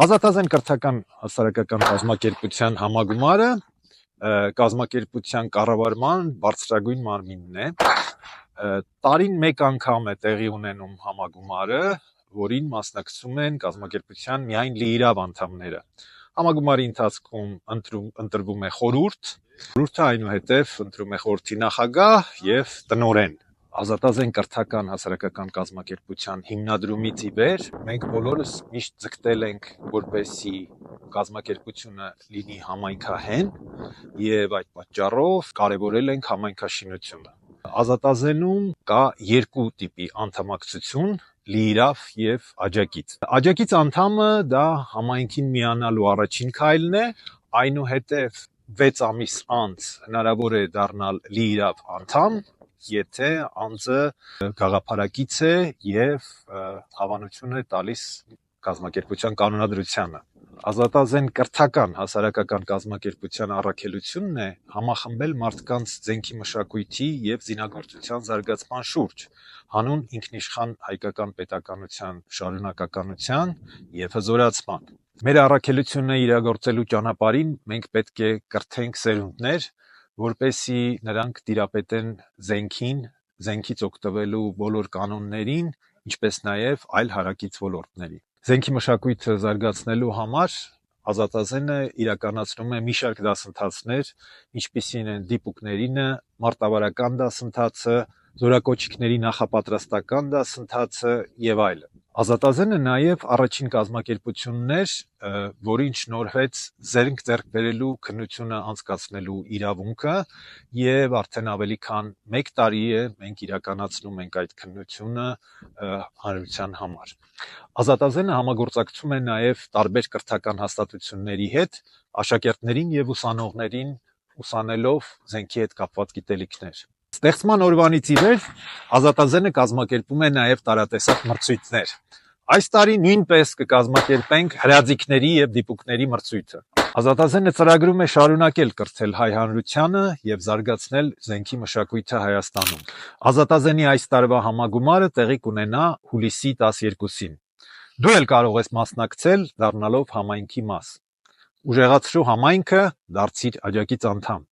Ազատազեն կրթական հասարակական կազմակերպության համագումարը կազմակերպության կառավարման բարձրագույն մարմինն է։ Տարին մեկ անգամ է տեղի ունենում համագումարը, որին մասնակցում են կազմակերպության միայն լիիրավ անդամները։ Համագումարի ընթացքում ընտրվում է խորհուրդ, խորհուրդը այնուհետև ընտրում է խորհրդի նախագահ եւ տնօրեն։ Ազատազեն կրթական հասարակական կազմակերպության հիմնադրումից ի վեր մենք բոլորս միշտ ձգտել ենք, որպեսզի կազմակերպությունը լինի համայնքահեն եւ այդ պատճառով կարեւորել ենք համայնքաշինությունը։ Ազատազենում կա երկու տիպի անդամակցություն՝ լիիրավ եւ աջակից։ Աջակից անդամը դա համայնքին միանալու առաջին քայլն է, այնուհետև 6 ամիս անց հնարավոր է դառնալ լիիրավ անդամ, եթե անձը գաղափարակից է եւ հավանություն է տալիս կազմակերպության կանոնադրությանը։ Ազատազեն կրթական հասարակական կազմակերպության առաքելությունն է համախմբել մարդկանց զենքի մշակույթի եւ զինագործության զարգացման շուրջ, հանուն ինքնիշխան հայկական պետականության շարունակականության եւ հզորացման։ Մեր առաքելությունը իրագործելու ճանապարհին մենք պետք է կրթենք սերունդներ, որպեսզի նրանք տիրապետեն զենքին, զենքից օգտվելու բոլոր կանոններին, ինչպես նաև այլ հարակից ոլորտների։ Զենքի մշակույթը զարգացնելու համար Ազատազենը իրականացնում է մի շարք դասընթացներ, ինչպիսին են դիպուկներինը, մարտավարական դասընթացը, զորակոչիկների նախապատրաստական դասընթացը եւ այլն։ Ազատազենը նաև առաջին կազմակերպությունն էր, որին շնորհվեց զենք ձեռք բերելու քննությունը անցկացնելու իրավունքը եւ արդեն ավելի քան 1 տարի է մենք իրականացնում ենք այդ քննությունը հանրության համար։ Ազատազենը համագործակցում է նաև տարբեր կրթական հաստատությունների հետ, աշակերտներին եւ ուսանողներին ուսանելով զենքի հետ կապված գիտելիքներ։ Ստեղծման օրվանից ի վեր Ազատազենը կազմակերպում է նաև տարատեսակ մրցույթներ։ Այս տարի նույնպես կկազմակերպենք հրաձիգների եւ դիպուկների մրցույթը։ Ազատազենը ծրագրում է շարունակել կրթել հայ հանրությանը եւ զարգացնել զենքի մշակույթը Հայաստանում։ Ազատազենի այս տարվա համագումարը տեղի կունենա հուլիսի 12-ին։ Դու էլ կարող ես մասնակցել, դառնալով համայնքի մաս։ Ուժեղացրու համայնքը, դարձիր աջակից անդամ։